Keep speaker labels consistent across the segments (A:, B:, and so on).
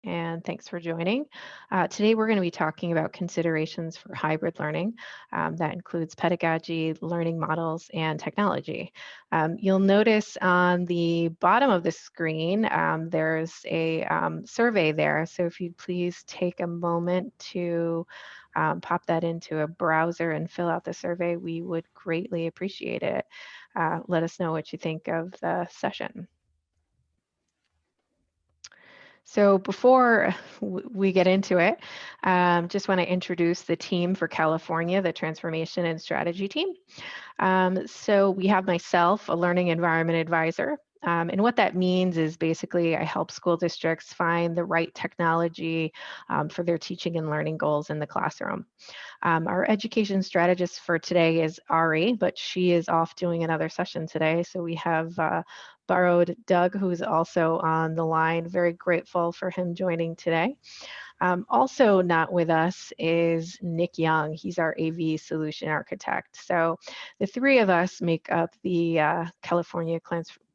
A: and thanks for joining. Today, we're going to be talking about considerations for hybrid learning. That includes pedagogy, learning models, and technology. You'll notice on the bottom of the screen, there's a survey there. So if you'd please take a moment to pop that into a browser and fill out the survey, we would greatly appreciate it. Let us know what you think of the session. So before we get into it, just want to introduce the team for California, the Transformation and Strategy team. So we have myself, a Learning Environment Advisor. And what that means is basically I help school districts find the right technology for their teaching and learning goals in the classroom. Our education strategist for today is Ari, but she is off doing another session today. So we have borrowed Doug, who's also on the line. Very grateful for him joining today. Also not with us is Nick Young. He's our AV solution architect. So the three of us make up the California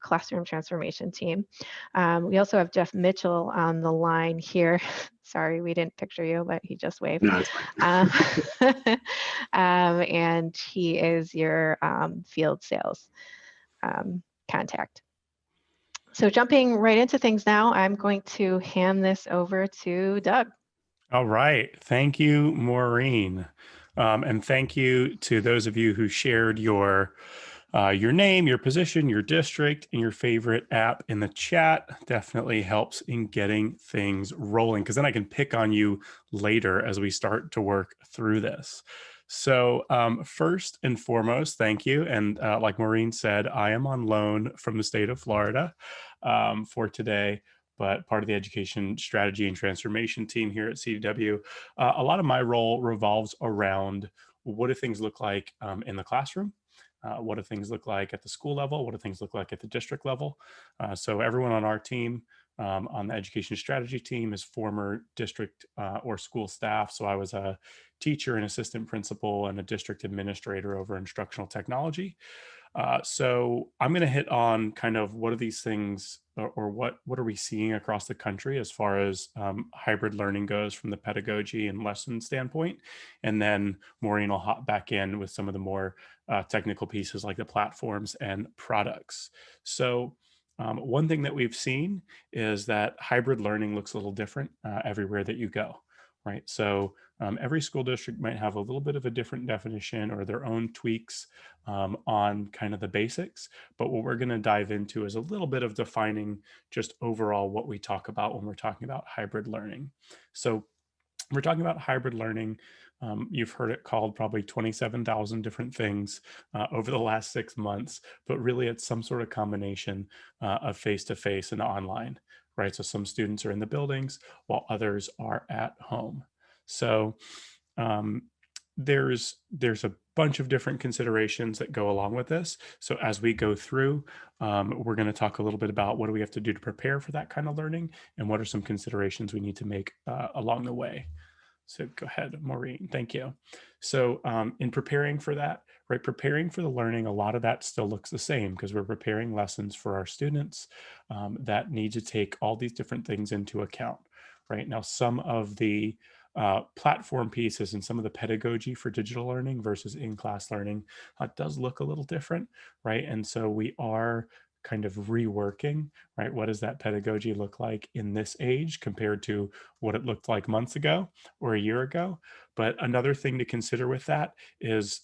A: Classroom Transformation team. We also have Jeff Mitchell on the line here. Sorry, we didn't picture you, but he just waved.
B: No, it's fine.
A: And he is your field sales contact. So jumping right into things now, I'm going to hand this over to Doug.
C: All right. Thank you, Maureen. And thank you to those of you who shared your name, your position, your district, and your favorite app in the chat. Definitely helps in getting things rolling, because then I can pick on you later as we start to work through this. So first and foremost, thank you. And like Maureen said, I am on loan from the state of Florida for today, but part of the education strategy and transformation team here at CDW. A lot of my role revolves around what do things look like in the classroom? What do things look like at the school level? What do things look like at the district level? So everyone on our team, on the education strategy team, is former district or school staff. So I was a teacher, an assistant principal, and a district administrator over instructional technology. So I'm going to hit on kind of what are these things, or what are we seeing across the country as far as hybrid learning goes from the pedagogy and lesson standpoint. And then Maureen will hop back in with some of the more technical pieces like the platforms and products. So one thing that we've seen is that hybrid learning looks a little different everywhere that you go, right? So every school district might have a little bit of a different definition or their own tweaks on kind of the basics. But what we're going to dive into is a little bit of defining just overall what we talk about when we're talking about hybrid learning. So we're talking about hybrid learning. You've heard it called probably 27,000 different things over the last 6 months, but really it's some sort of combination of face-to-face and online, right? So some students are in the buildings while others are at home. So there's a bunch of different considerations that go along with this. So as we go through, we're going to talk a little bit about what do we have to do to prepare for that kind of learning, and what are some considerations we need to make along the way. So go ahead, Maureen. Thank you. So in preparing for that, right, preparing for the learning, a lot of that still looks the same because we're preparing lessons for our students that need to take all these different things into account, right? Now, some of the platform pieces and some of the pedagogy for digital learning versus in-class learning does look a little different, right? And so we are kind of reworking, right? What does that pedagogy look like in this age compared to what it looked like months ago or a year ago? But another thing to consider with that is,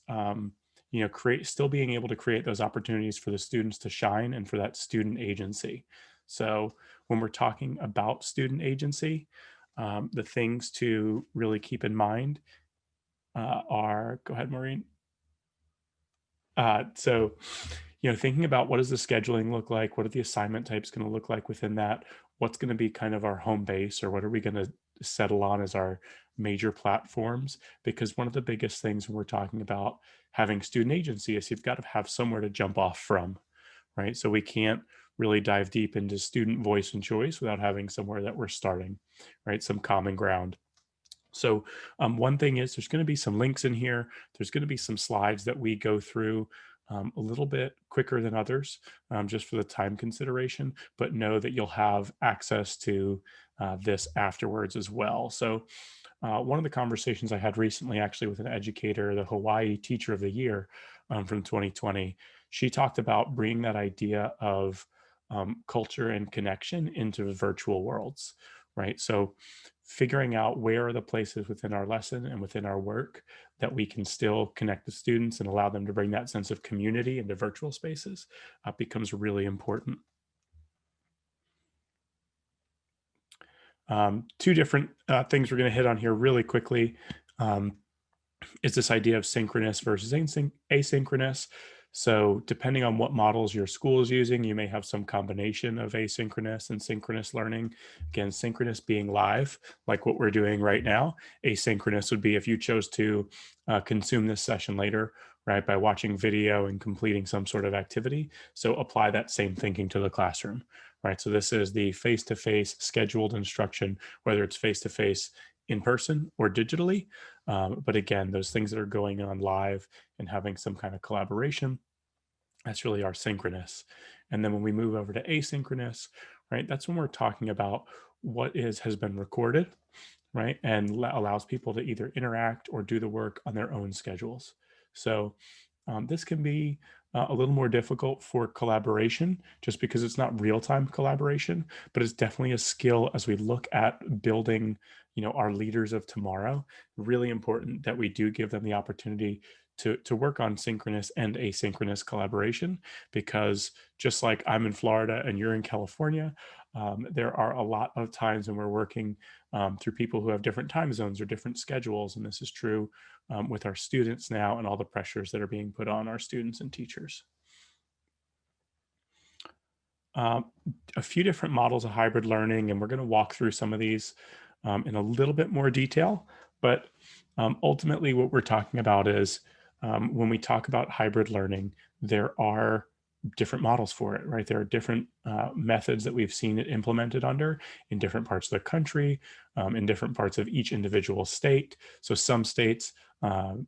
C: still being able to create those opportunities for the students to shine and for that student agency. So when we're talking about student agency, the things to really keep in mind go ahead, Maureen. Thinking about what does the scheduling look like? What are the assignment types going to look like within that? What's going to be kind of our home base, or what are we going to settle on as our major platforms? Because one of the biggest things when we're talking about having student agency is you've got to have somewhere to jump off from, right? So we can't really dive deep into student voice and choice without having somewhere that we're starting, right? Some common ground. So one thing is there's going to be some links in here. There's going to be some slides that we go through a little bit quicker than others, just for the time consideration, but know that you'll have access to this afterwards as well. So one of the conversations I had recently actually with an educator, the Hawaii Teacher of the Year from 2020, she talked about bringing that idea of culture and connection into virtual worlds, right? So figuring out where are the places within our lesson and within our work that we can still connect the students and allow them to bring that sense of community into virtual spaces becomes really important. Two different things we're going to hit on here really quickly is this idea of synchronous versus asynchronous. So depending on what models your school is using, you may have some combination of asynchronous and synchronous learning. Again, synchronous being live, like what we're doing right now. Asynchronous would be if you chose to consume this session later, right, by watching video and completing some sort of activity. So apply that same thinking to the classroom, right? So this is the face-to-face scheduled instruction, whether it's face-to-face in person or digitally. But again, those things that are going on live and having some kind of collaboration, that's really our synchronous. And then when we move over to asynchronous, right, that's when we're talking about what has been recorded, right, and allows people to either interact or do the work on their own schedules. So this can be a little more difficult for collaboration just because it's not real-time collaboration, but it's definitely a skill as we look at building, our leaders of tomorrow. Really important that we do give them the opportunity to work on synchronous and asynchronous collaboration, because just like I'm in Florida and you're in California, there are a lot of times when we're working through people who have different time zones or different schedules. And this is true with our students now and all the pressures that are being put on our students and teachers. A few different models of hybrid learning, and we're going to walk through some of these in a little bit more detail. But ultimately, what we're talking about is when we talk about hybrid learning, there are different models for it, right? There are different methods that we've seen it implemented under in different parts of the country, in different parts of each individual state. So some states,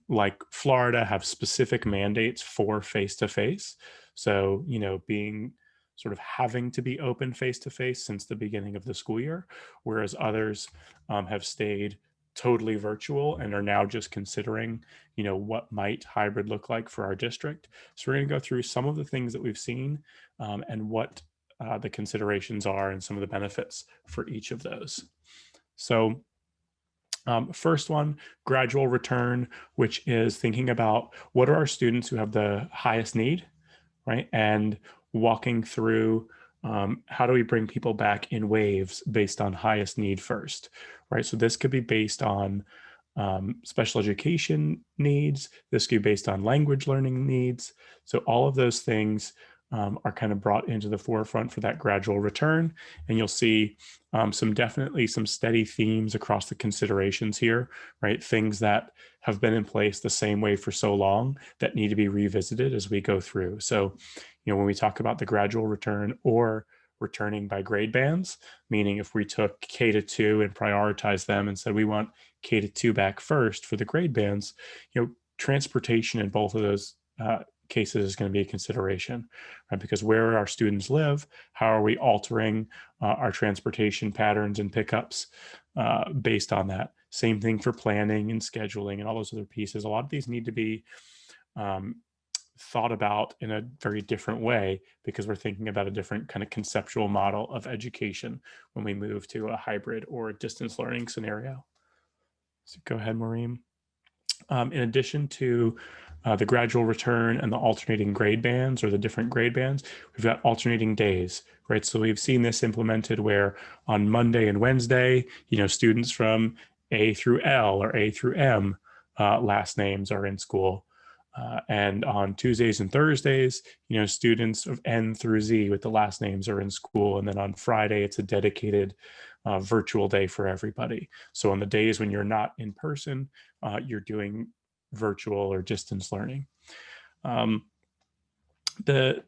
C: like Florida, have specific mandates for face-to-face. So, being sort of having to be open face-to-face since the beginning of the school year, whereas others have stayed totally virtual and are now just considering, what might hybrid look like for our district. So we're going to go through some of the things that we've seen and what the considerations are and some of the benefits for each of those. So first one, gradual return, which is thinking about what are our students who have the highest need, right? And walking through how do we bring people back in waves based on highest need first, right? So this could be based on special education needs. This could be based on language learning needs. So all of those things are kind of brought into the forefront for that gradual return. And you'll see definitely some steady themes across the considerations here, right? Things that have been in place the same way for so long that need to be revisited as we go through. So, when we talk about the gradual return or returning by grade bands, meaning if we took K to 2 and prioritized them and said we want K to 2 back first for the grade bands, transportation in both of those cases is going to be a consideration, right? Because where our students live, how are we altering our transportation patterns and pickups based on that? Same thing for planning and scheduling and all those other pieces. A lot of these need to be thought about in a very different way because we're thinking about a different kind of conceptual model of education when we move to a hybrid or a distance learning scenario. So go ahead, Maureen. In addition to the gradual return and the alternating grade bands or the different grade bands, we've got alternating days, right? So we've seen this implemented where on Monday and Wednesday, students from A through L or A through M last names are in school. And on Tuesdays and Thursdays, students of N through Z with the last names are in school. And then on Friday, it's a dedicated virtual day for everybody. So on the days when you're not in person, you're doing virtual or distance learning. The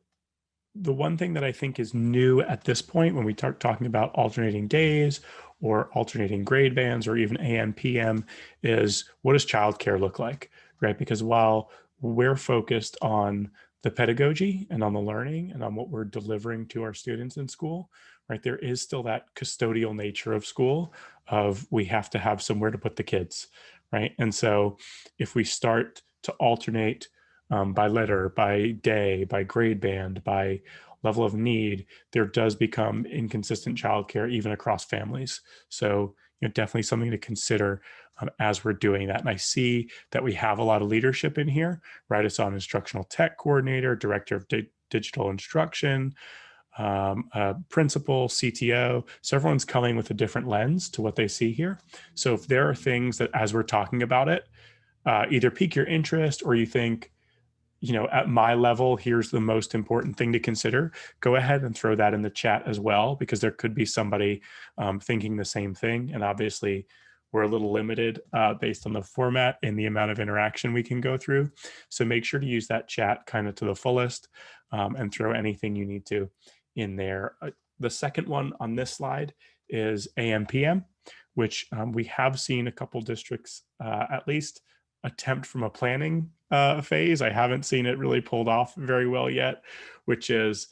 C: one thing that I think is new at this point when we start talking about alternating days or alternating grade bands or even AM, PM is what does childcare look like, right? Because while we're focused on the pedagogy and on the learning and on what we're delivering to our students in school, right? There is still that custodial nature of school of we have to have somewhere to put the kids, right? And so if we start to alternate by letter, by day, by grade band, by level of need, there does become inconsistent childcare even across families. So, definitely something to consider as we're doing that. And I see that we have a lot of leadership in here, right? It's on instructional tech coordinator, director of digital instruction, principal, CTO. So everyone's coming with a different lens to what they see here. So if there are things that, as we're talking about it, either pique your interest or you think, at my level, here's the most important thing to consider, go ahead and throw that in the chat as well, because there could be somebody thinking the same thing. And obviously, we're a little limited based on the format and the amount of interaction we can go through. So make sure to use that chat kind of to the fullest and throw anything you need to in there. The second one on this slide is AMPM, which we have seen a couple districts at least attempt from a planning phase. I haven't seen it really pulled off very well yet, which is,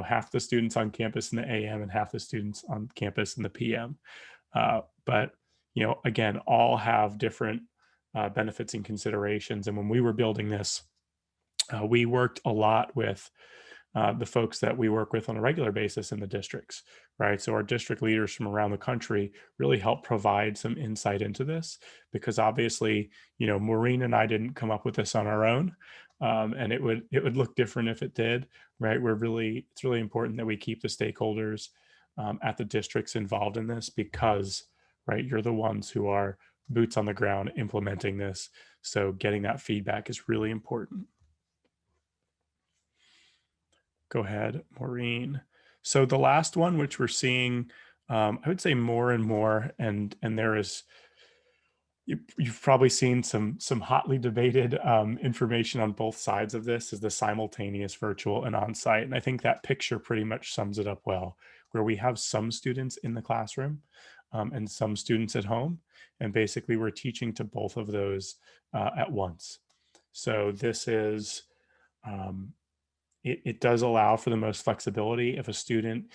C: half the students on campus in the AM and half the students on campus in the PM. But, again, all have different benefits and considerations. And when we were building this, we worked a lot with the folks that we work with on a regular basis in the districts, right? So our district leaders from around the country really help provide some insight into this, because obviously, Maureen and I didn't come up with this on our own, and it would look different if it did, right? It's really important that we keep the stakeholders at the districts involved in this, because, right, you're the ones who are boots on the ground implementing this. So getting that feedback is really important. Go ahead, Maureen. So the last one, which we're seeing, I would say more and more, and there is, you've probably seen some hotly debated information on both sides of this, is the simultaneous virtual and on-site. And I think that picture pretty much sums it up well, where we have some students in the classroom and some students at home. And basically we're teaching to both of those at once. So this is, it does allow for the most flexibility if a student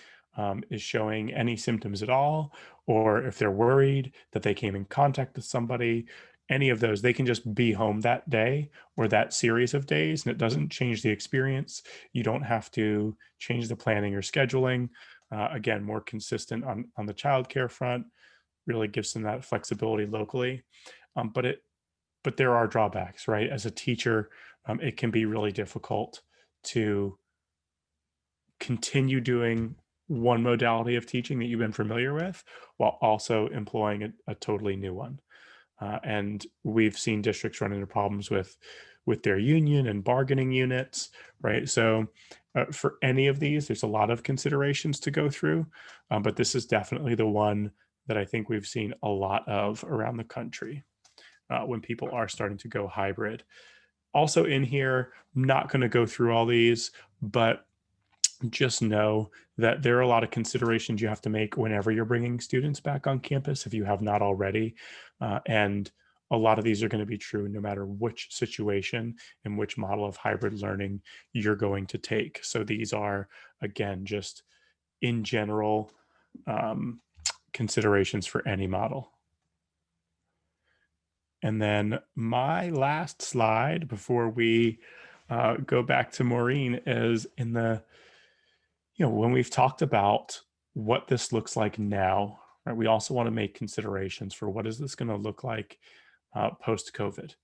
C: is showing any symptoms at all, or if they're worried that they came in contact with somebody, any of those, they can just be home that day or that series of days, and it doesn't change the experience. You don't have to change the planning or scheduling. Again, more consistent on the childcare front, really gives them that flexibility locally. But there are drawbacks, right? As a teacher, it can be really difficult to continue doing one modality of teaching that you've been familiar with while also employing a totally new one. And we've seen districts run into problems with their union and bargaining units, right? So for any of these, there's a lot of considerations to go through, but this is definitely the one that I think we've seen a lot of around the country when people are starting to go hybrid. Also in here, I'm not going to go through all these, but just know that there are a lot of considerations you have to make whenever you're bringing students back on campus, if you have not already. And a lot of these are going to be true no matter which situation and which model of hybrid learning you're going to take. So these are, again, just in general considerations for any model. And then my last slide before we go back to Maureen is in the, when we've talked about what this looks like now, right, we also want to make considerations for what is this going to look like post-COVID,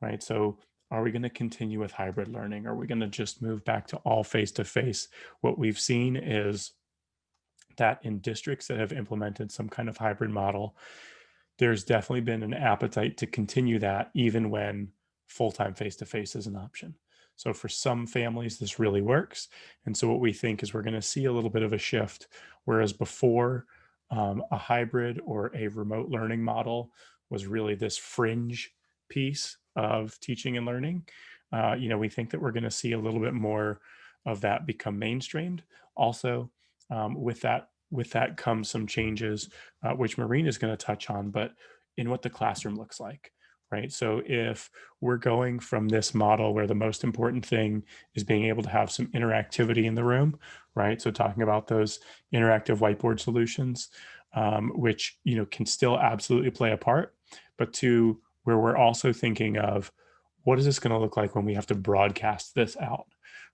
C: right? So are we going to continue with hybrid learning? Are we going to just move back to all face-to-face? What we've seen is that in districts that have implemented some kind of hybrid model, there's definitely been an appetite to continue that even when full-time face-to-face is an option. So for some families, this really works. And so what we think is we're going to see a little bit of a shift, whereas before a hybrid or a remote learning model was really this fringe piece of teaching and learning. We think that we're going to see a little bit more of that become mainstreamed. Also, with that comes some changes, which Maureen is going to touch on, but in what the classroom looks like, right? So if we're going from this model where the most important thing is being able to have some interactivity in the room, right? So talking about those interactive whiteboard solutions, which, you know, can still absolutely play a part, but to where we're also thinking of, what is this going to look like when we have to broadcast this out,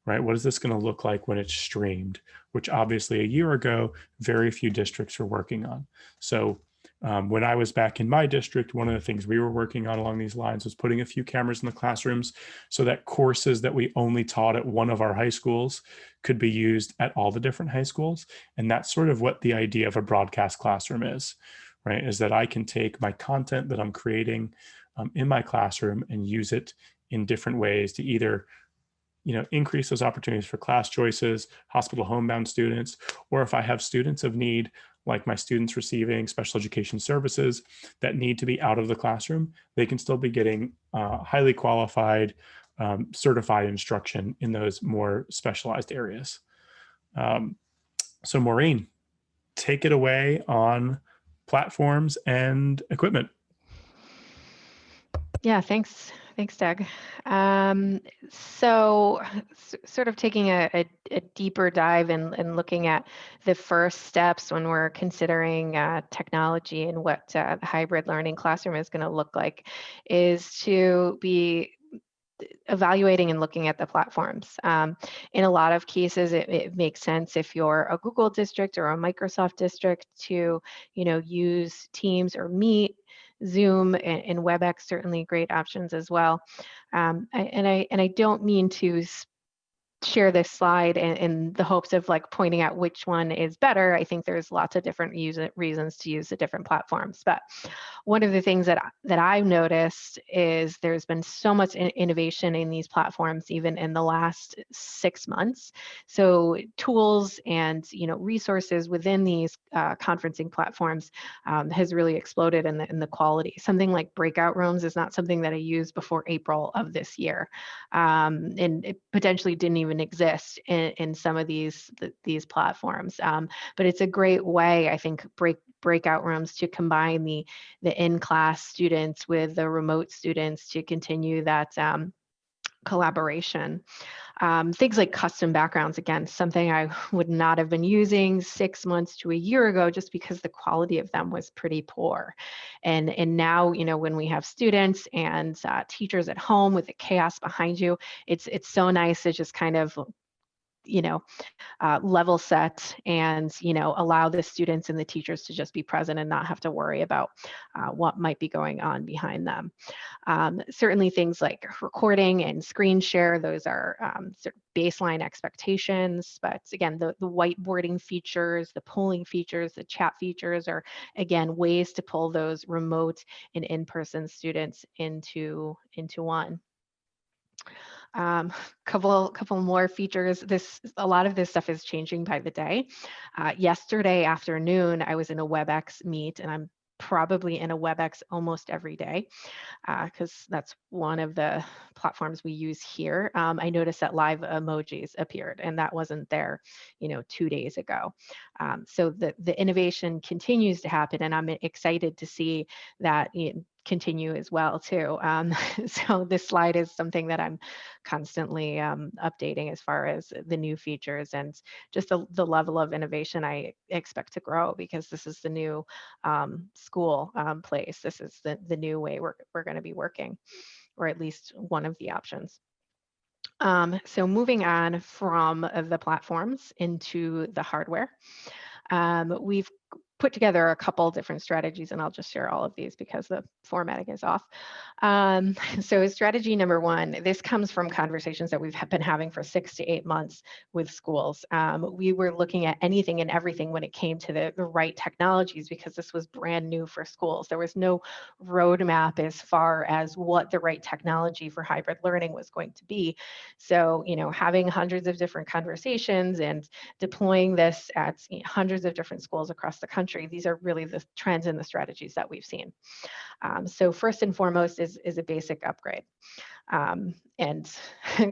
C: right? What is this going to look like when it's streamed, which obviously a year ago, very few districts were working on. So when I was back in my district, one of the things we were working on along these lines was putting a few cameras in the classrooms so that courses that we only taught at one of our high schools could be used at all the different high schools. And that's sort of what the idea of a broadcast classroom is, right? Is that I can take my content that I'm creating in my classroom and use it in different ways to either, you know, increase those opportunities for class choices, hospital homebound students, or if I have students of need, like my students receiving special education services that need to be out of the classroom, they can still be getting highly qualified, certified instruction in those more specialized areas. So Maureen, take it away on platforms and equipment.
A: Yeah, thanks. Thanks, Doug. So sort of taking a deeper dive and looking at the first steps when we're considering technology and what the hybrid learning classroom is going to look like is to be evaluating and looking at the platforms. In a lot of cases, it makes sense if you're a Google district or a Microsoft district to, you know, use Teams or Meet. Zoom and WebEx, certainly great options as well. And I don't mean to share this slide in the hopes of like pointing out which one is better. I think there's lots of different reasons to use the different platforms. But one of the things that I've noticed is there's been so much innovation in these platforms, even in the last 6 months. So tools and, you know, resources within these conferencing platforms has really exploded in the quality. Something like breakout rooms is not something that I used before April of this year, and it potentially didn't even exist in some of these platforms. But it's a great way, I think, breakout rooms to combine the in-class students with the remote students to continue that collaboration. Things like custom backgrounds, again, something I would not have been using 6 months to a year ago just because the quality of them was pretty poor. And now, you know, when we have students and teachers at home with the chaos behind you, it's so nice to just kind of, you know, level set and, you know, allow the students and the teachers to just be present and not have to worry about what might be going on behind them. Certainly things like recording and screen share, those are sort of baseline expectations. But again, the whiteboarding features, the polling features, the chat features are, again, ways to pull those remote and in-person students into one. Couple more features. A lot of this stuff is changing by the day. Yesterday afternoon, I was in a WebEx meet, and I'm probably in a WebEx almost every day because that's one of the platforms we use here. I noticed that live emojis appeared, and that wasn't there, you know, 2 days ago. So the innovation continues to happen, and I'm excited to see that continue as well too. So this slide is something that I'm constantly updating as far as the new features and just the level of innovation I expect to grow, because this is the new school place. This is the new way we're going to be working, or at least one of the options. So moving on from the platforms into the hardware, we've put together a couple different strategies, and I'll just share all of these because the formatting is off. So strategy number one, this comes from conversations that we've been having for 6 to 8 months with schools. We were looking at anything and everything when it came to the right technologies, because this was brand new for schools. There was no roadmap as far as what the right technology for hybrid learning was going to be. So, you know, having hundreds of different conversations and deploying this at hundreds of different schools across the country, these are really the trends and the strategies that we've seen. So first and foremost is a basic upgrade. And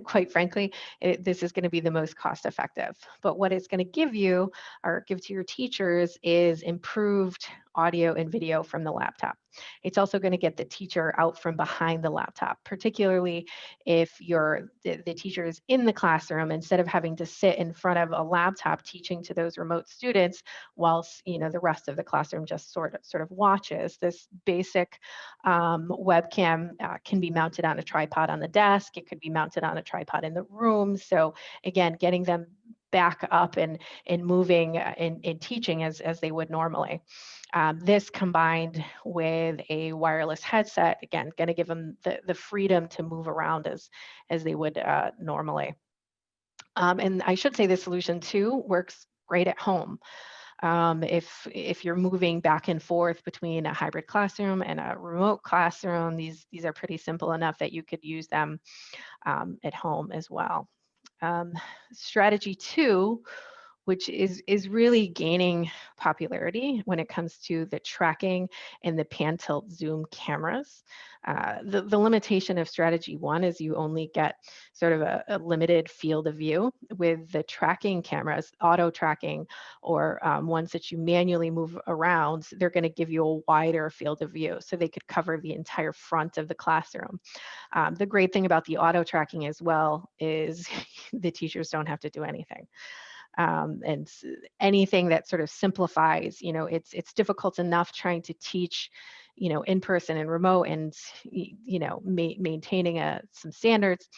A: quite frankly, this is going to be the most cost effective. But what it's going to give you or give to your teachers is improved audio and video from the laptop. It's also going to get the teacher out from behind the laptop, particularly if the teacher is in the classroom instead of having to sit in front of a laptop teaching to those remote students whilst the rest of the classroom just sort of watches. This basic webcam can be mounted on a tripod on the desk. It could be mounted on a tripod in the room. So again, getting them back up and moving in teaching as they would normally. This combined with a wireless headset, again, going to give them the freedom to move around as they would normally. And I should say this solution too works great at home. If you're moving back and forth between a hybrid classroom and a remote classroom, these are pretty simple enough that you could use them at home as well. Strategy 2, which is really gaining popularity when it comes to the tracking and the pan tilt zoom cameras. The limitation of strategy 1 is you only get sort of a limited field of view. With the tracking cameras, auto tracking, or ones that you manually move around, they're going to give you a wider field of view, so they could cover the entire front of the classroom. The great thing about the auto tracking as well is the teachers don't have to do anything. And anything that sort of simplifies, it's difficult enough trying to teach, in person and remote, and maintaining some standards.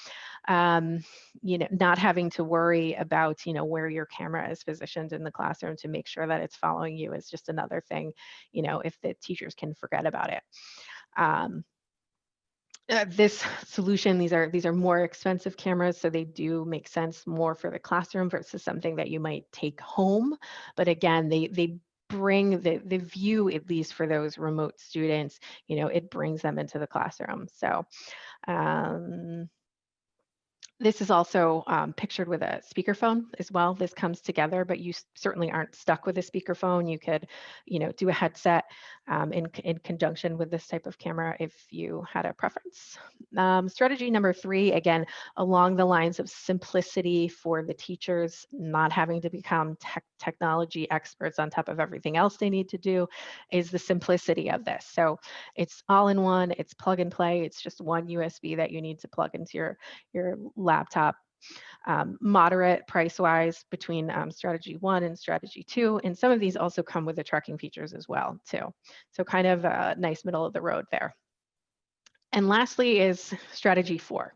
A: Not having to worry about where your camera is positioned in the classroom to make sure that it's following you is just another thing, if the teachers can forget about it. This solution, these are more expensive cameras, so they do make sense more for the classroom versus something that you might take home. But again, they bring the view, at least for those remote students, it brings them into the classroom. So this is also pictured with a speakerphone as well. This comes together, but you certainly aren't stuck with a speakerphone. You could, do a headset in conjunction with this type of camera if you had a preference. Strategy number 3, again, along the lines of simplicity for the teachers, not having to become technology experts on top of everything else they need to do, is the simplicity of this. So it's all in one, it's plug and play. It's just one USB that you need to plug into your laptop. Moderate price-wise between strategy 1 and strategy 2, and some of these also come with the tracking features as well too. So kind of a nice middle of the road there. And lastly is strategy 4.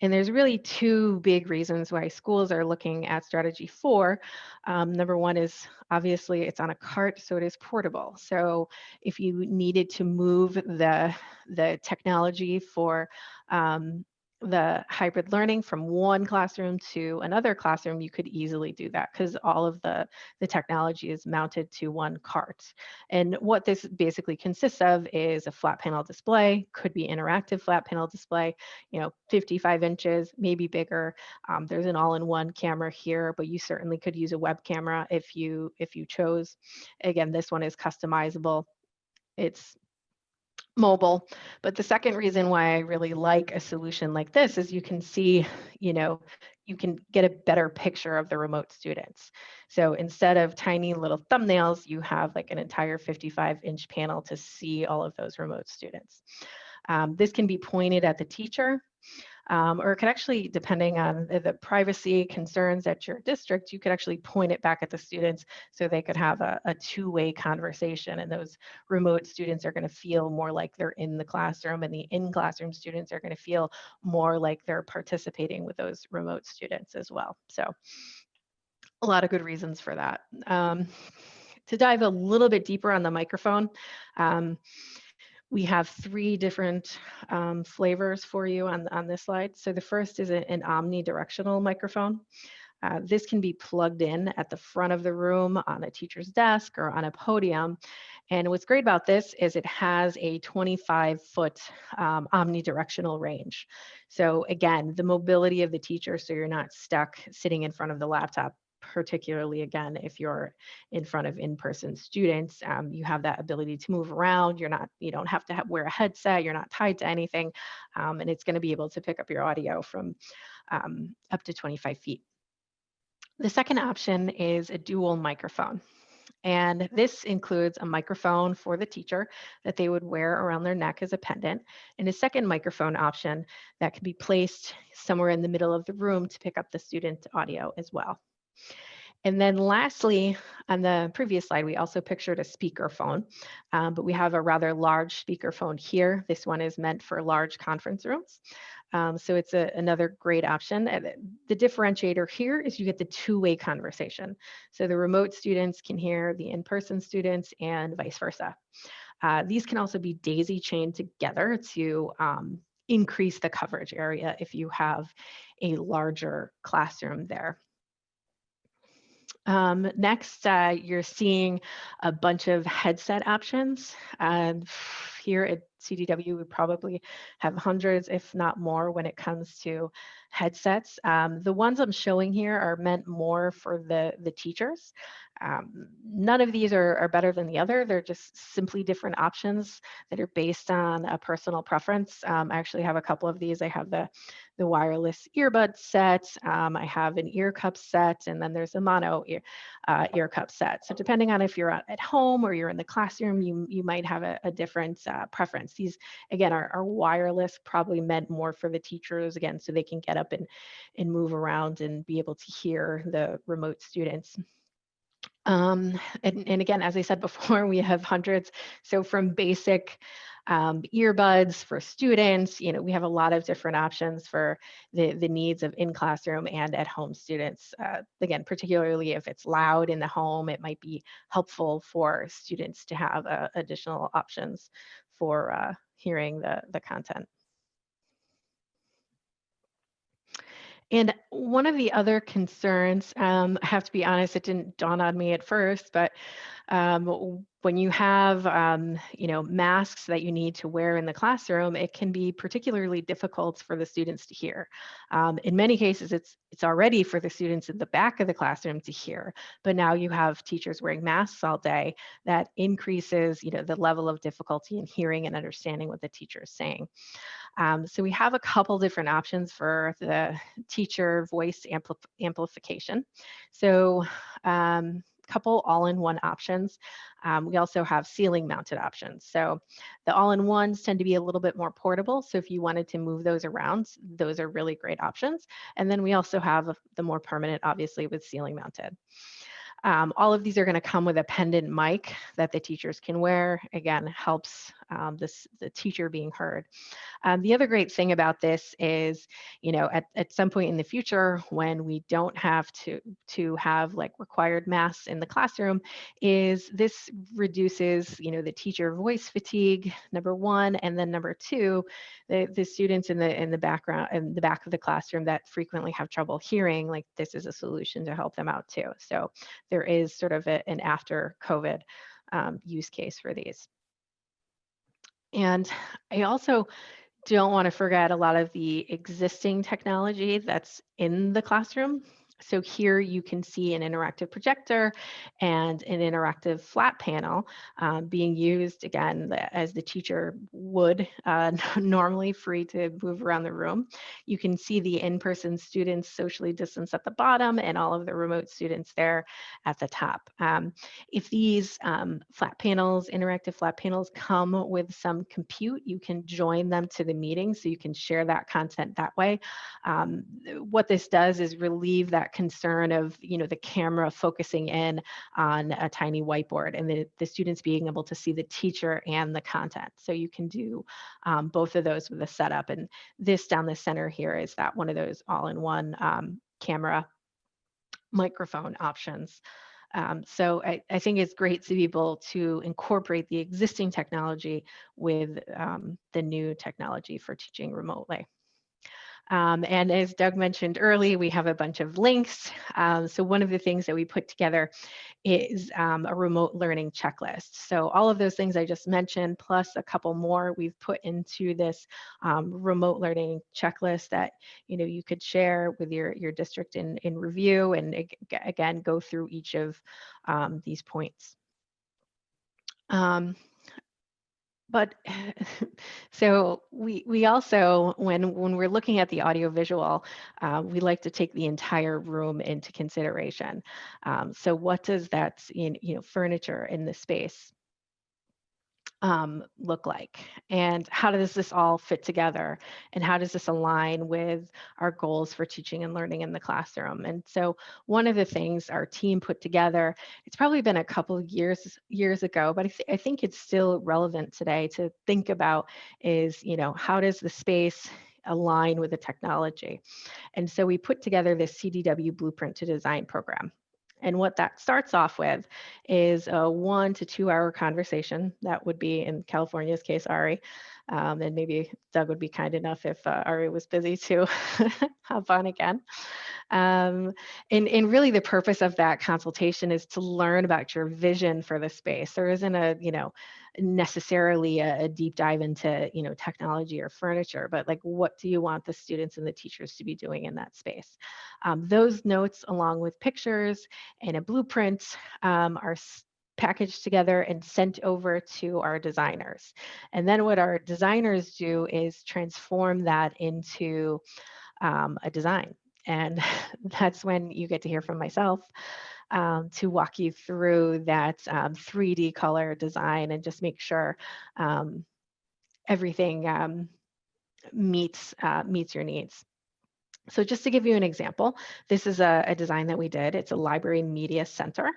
A: And there's really 2 big reasons why schools are looking at strategy 4. Number 1 is obviously it's on a cart, so it is portable. So if you needed to move the technology for the hybrid learning from one classroom to another classroom, you could easily do that because all of the technology is mounted to one cart. And what this basically consists of is a flat panel display, could be interactive flat panel display, 55 inches, maybe bigger. There's an all-in-one camera here, but you certainly could use a web camera if you chose. Again, this one is customizable. It's mobile. But the second reason why I really like a solution like this is you can see, you can get a better picture of the remote students. So instead of tiny little thumbnails, you have like an entire 55-inch panel to see all of those remote students. This can be pointed at the teacher. Or it could actually, depending on the privacy concerns at your district, you could actually point it back at the students so they could have a two-way conversation, and those remote students are going to feel more like they're in the classroom, and the in-classroom students are going to feel more like they're participating with those remote students as well. So a lot of good reasons for that. To dive a little bit deeper on the microphone, we have 3 different flavors for you on this slide. So the first is an omnidirectional microphone. This can be plugged in at the front of the room on a teacher's desk or on a podium. And what's great about this is it has a 25-foot omnidirectional range. So again, the mobility of the teacher, so you're not stuck sitting in front of the laptop particularly again, if you're in front of in-person students, you have that ability to move around. You don't have to wear a headset. You're not tied to anything, and it's going to be able to pick up your audio from up to 25 feet. The second option is a dual microphone. And this includes a microphone for the teacher that they would wear around their neck as a pendant, and a second microphone option that can be placed somewhere in the middle of the room to pick up the student audio as well. And then lastly, on the previous slide, we also pictured a speakerphone, but we have a rather large speakerphone here. This one is meant for large conference rooms. So it's another great option. The differentiator here is you get the two-way conversation. So the remote students can hear the in-person students and vice versa. These can also be daisy chained together to increase the coverage area if you have a larger classroom there. Next, you're seeing a bunch of headset options. Here at CDW, we probably have hundreds, if not more, when it comes to headsets. The ones I'm showing here are meant more for the teachers. None of these are better than the other. They're just simply different options that are based on a personal preference. I actually have a couple of these. I have the wireless earbud set. I have an ear cup set, and then there's a mono ear cup set. So depending on if you're at home or you're in the classroom, you might have a different preference. These, again, are wireless, probably meant more for the teachers, again, so they can get up and move around and be able to hear the remote students. And again, as I said before, we have hundreds. So from basic earbuds for students, we have a lot of different options for the needs of in-classroom and at-home students. Again, particularly if it's loud in the home, it might be helpful for students to have additional options for hearing the content. And one of the other concerns, I have to be honest, it didn't dawn on me at first, but when you have, masks that you need to wear in the classroom, it can be particularly difficult for the students to hear. In many cases, it's already for the students in the back of the classroom to hear, but now you have teachers wearing masks all day. That increases, the level of difficulty in hearing and understanding what the teacher is saying. So we have a couple different options for the teacher voice amplification. So couple all-in-one options. We also have ceiling mounted options. So the all-in-ones tend to be a little bit more portable. So if you wanted to move those around, those are really great options. And then we also have the more permanent, obviously, with ceiling mounted. All of these are going to come with a pendant mic that the teachers can wear. Again, helps the teacher being heard. The other great thing about this is, at some point in the future, when we don't have to have like required masks in the classroom, is this reduces, the teacher voice fatigue, number one, and then number two, the students in the back of the classroom that frequently have trouble hearing, like this is a solution to help them out too. So there is sort of an after COVID use case for these. And I also don't want to forget a lot of the existing technology that's in the classroom. So here you can see an interactive projector and an interactive flat panel being used, again, as the teacher would normally, free to move around the room. You can see the in-person students socially distanced at the bottom and all of the remote students there at the top. If these interactive flat panels come with some compute, you can join them to the meeting so you can share that content that way. What this does is relieve that concern of the camera focusing in on a tiny whiteboard and the students being able to see the teacher and the content. So you can do both of those with the setup. And this down the center here is that one of those all-in-one camera microphone options. So I think it's great to be able to incorporate the existing technology with the new technology for teaching remotely. And as Doug mentioned early, we have a bunch of links. So one of the things that we put together is a remote learning checklist. So all of those things I just mentioned, plus a couple more, we've put into this remote learning checklist that you could share with your district in review, and again go through each of these points. But so we also, when we're looking at the audiovisual, we like to take the entire room into consideration. So what does that furniture in the space look like, and how does this all fit together, and how does this align with our goals for teaching and learning in the classroom? And so one of the things our team put together, it's probably been a couple of years ago, but I think it's still relevant today to think about is, how does the space align with the technology? And so we put together this CDW Blueprint to Design program. And what that starts off with is a 1 to 2 hour conversation. That would be, in California's case, Ari. And maybe Doug would be kind enough if Ari was busy to hop on again. And really the purpose of that consultation is to learn about your vision for the space. There isn't necessarily a deep dive into technology or furniture, but like, what do you want the students and the teachers to be doing in that space? Those notes, along with pictures and a blueprint, are packaged together and sent over to our designers. And then what our designers do is transform that into a design. And that's when you get to hear from myself to walk you through that 3D color design and just make sure everything meets your needs. So just to give you an example, this is a design that we did. It's a library media center.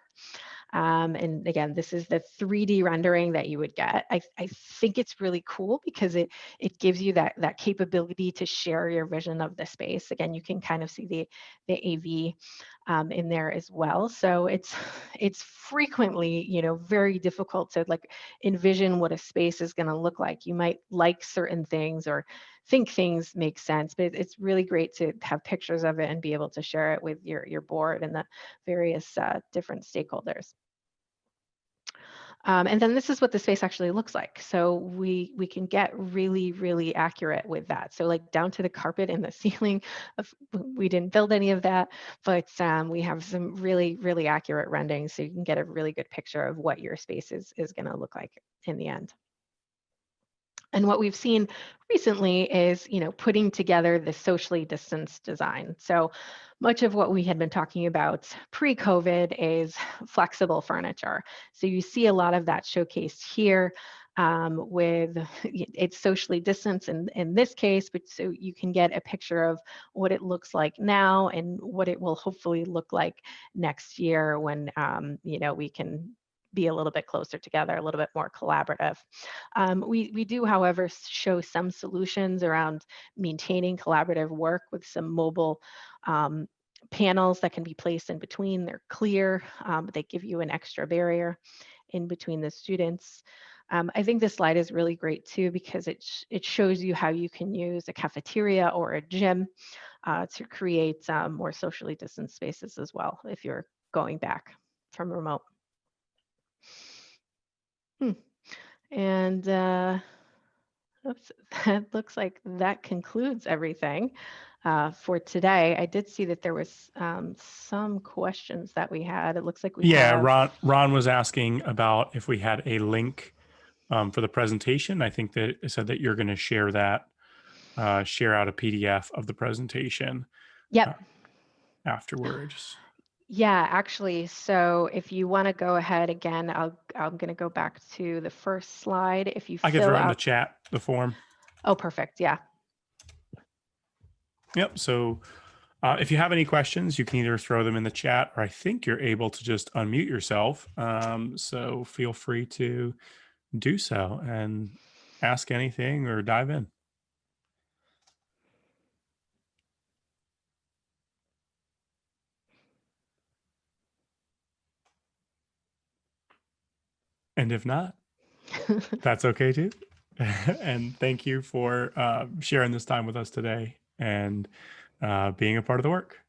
A: And again, this is the 3D rendering that you would get. I think it's really cool because it gives you that capability to share your vision of the space. Again, you can kind of see the AV in there as well. So it's frequently, very difficult to like envision what a space is going to look like. You might like certain things or think things make sense, but it's really great to have pictures of it and be able to share it with your board and the various different stakeholders. And then this is what the space actually looks like. So we can get really, really accurate with that. So like down to the carpet and the ceiling. We didn't build any of that, but we have some really, really accurate renderings, so you can get a really good picture of what your space is going to look like in the end. And what we've seen recently is, putting together the socially distanced design. So much of what we had been talking about pre-COVID is flexible furniture. So you see a lot of that showcased here with it's socially distanced in this case, but so you can get a picture of what it looks like now and what it will hopefully look like next year when, we can be a little bit closer together, a little bit more collaborative. We do, however, show some solutions around maintaining collaborative work with some mobile panels that can be placed in between. They're clear, but they give you an extra barrier in between the students. I think this slide is really great too, because it shows you how you can use a cafeteria or a gym to create more socially distanced spaces as well, if you're going back from remote. And oops, that looks like that concludes everything for today. I did see that there was some questions that we had. It looks like we have.
C: Ron was asking about if we had a link for the presentation. I think that it said that you're going to share that, share out a PDF of the presentation.
A: Yep.
C: Afterwards.
A: Yeah, actually, so if you want to go ahead again, I'm going to go back to the first slide. If you
C: I can
A: fill
C: throw it in
A: out
C: the chat, the form.
A: Oh, perfect. Yeah.
C: Yep. So if you have any questions, you can either throw them in the chat, or I think you're able to just unmute yourself. So feel free to do so and ask anything or dive in. And if not, that's okay too. And thank you for sharing this time with us today. and being a part of the work.